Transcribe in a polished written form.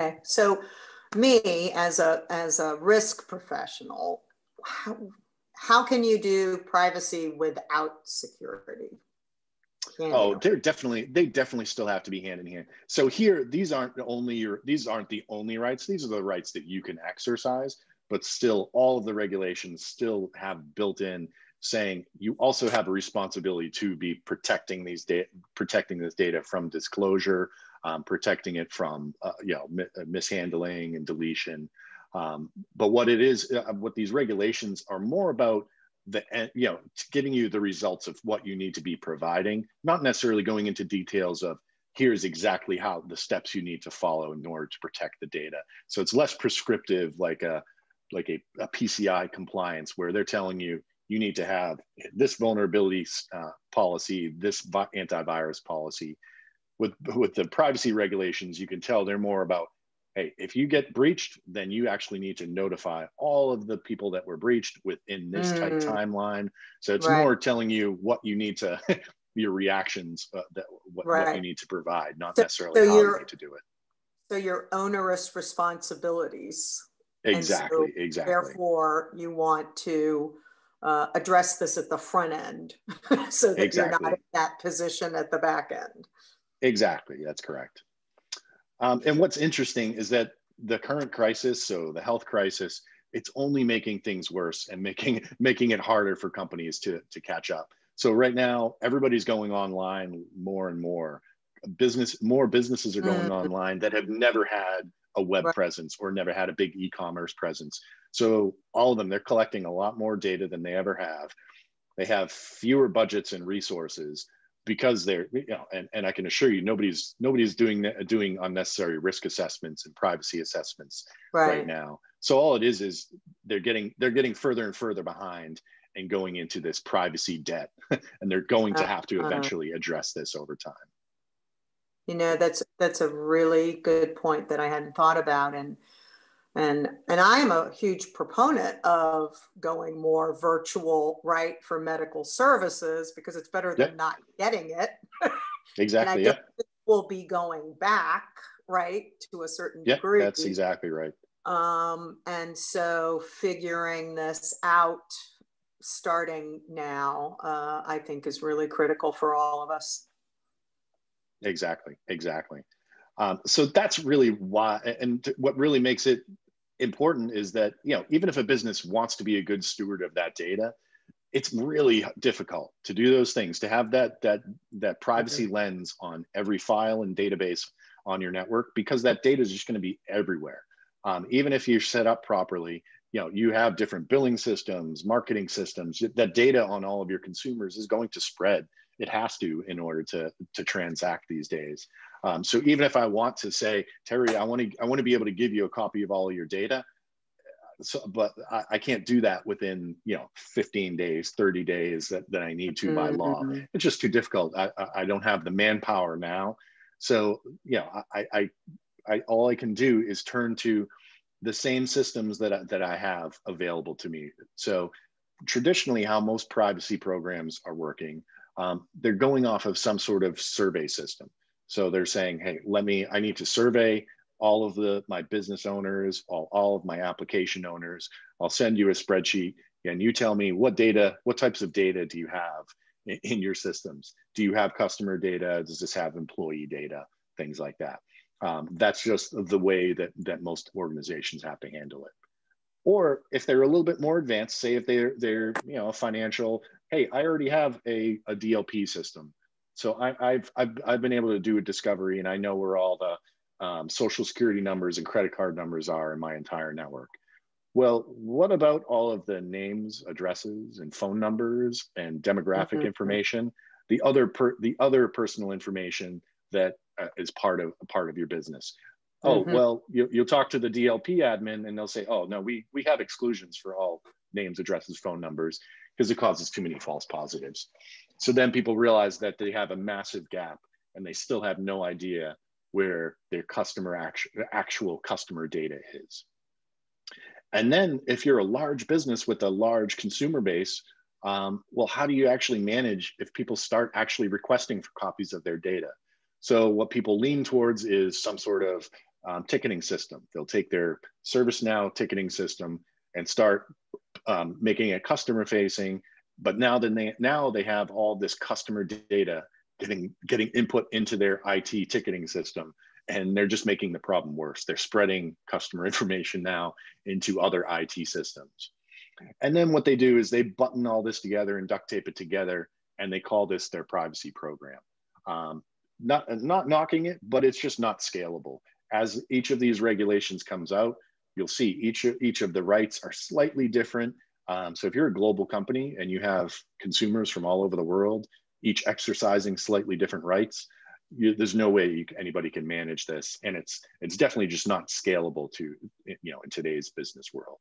Okay, so me as a risk professional, how can you do privacy without security? Oh, they definitely still have to be hand in hand. So here, these aren't the only rights. These are the rights that you can exercise, but still all of the regulations still have built in saying you also have a responsibility to be protecting this data from disclosure, protecting it from mishandling and deletion. But what these regulations are more about, giving you the results of what you need to be providing, not necessarily going into details of here's exactly how the steps you need to follow in order to protect the data. So it's less prescriptive, like a PCI compliance, where they're telling you you need to have this vulnerability policy, this antivirus policy. With the privacy regulations, you can tell they're more about, hey, if you get breached, then you actually need to notify all of the people that were breached within this tight timeline. So it's more telling you what you need to, your reactions, what you need to provide, not necessarily how you need to do it. So your onerous responsibilities. Exactly, and so exactly. Therefore, you want to address this at the front end so that you're not in that position at the back end. Exactly, that's correct. And what's interesting is that the current crisis, so the health crisis, it's only making things worse and making it harder for companies to catch up. So right now, everybody's going online more and more. More businesses are going online that have never had a web presence or never had a big e-commerce presence. So all of them, they're collecting a lot more data than they ever have. They have fewer budgets and resources, because they're, and I can assure you, nobody's doing unnecessary risk assessments and privacy assessments right now. So all it is they're getting further and further behind and going into this privacy debt, and they're going to have to eventually address this over time. That's a really good point that I hadn't thought about, and I'm a huge proponent of going more virtual, for medical services, because it's better than not getting it. Exactly. And I think we'll be going back, to a certain degree. Yeah, that's exactly right. And so figuring this out, starting now, I think is really critical for all of us. Exactly. So that's really why, and what really makes it important is that, even if a business wants to be a good steward of that data, it's really difficult to do those things, to have that privacy lens on every file and database on your network, because that data is just going to be everywhere. Even if you're set up properly, you have different billing systems, marketing systems, that data on all of your consumers is going to spread. It has to, in order to transact these days. So even if I want to say, Terry, I want to be able to give you a copy of all of your data, but I can't do that within 15 days, 30 days that I need to by law. It's just too difficult. I don't have the manpower now. So all I can do is turn to the same systems that I have available to me. So traditionally, how most privacy programs are working, they're going off of some sort of survey system. So they're saying, hey, I need to survey all of my business owners, all of my application owners. I'll send you a spreadsheet, and you tell me what types of data do you have in your systems? Do you have customer data? Does this have employee data? Things like that. That's just the way that most organizations have to handle it. Or if they're a little bit more advanced, say if they're financial, hey, I already have a DLP system. So I've been able to do a discovery, and I know where all the social security numbers and credit card numbers are in my entire network. Well, what about all of the names, addresses, and phone numbers and demographic information, the other personal information that is part of your business? Oh, well, you'll talk to the DLP admin, and they'll say, oh, no, we have exclusions for all names, addresses, phone numbers, because it causes too many false positives. So then people realize that they have a massive gap, and they still have no idea where their actual customer data is. And then if you're a large business with a large consumer base, well, how do you actually manage if people start actually requesting for copies of their data? So what people lean towards is some sort of ticketing system. They'll take their ServiceNow ticketing system and start making it customer facing. But now they have all this customer data getting input into their IT ticketing system, and they're just making the problem worse. They're spreading customer information now into other IT systems. And then what they do is they button all this together and duct tape it together, and they call this their privacy program. Not knocking it, but it's just not scalable. As each of these regulations comes out, you'll see each of the rights are slightly different. So if you're a global company and you have consumers from all over the world, each exercising slightly different rights, there's no way anybody can manage this, and it's definitely just not scalable to, in today's business world.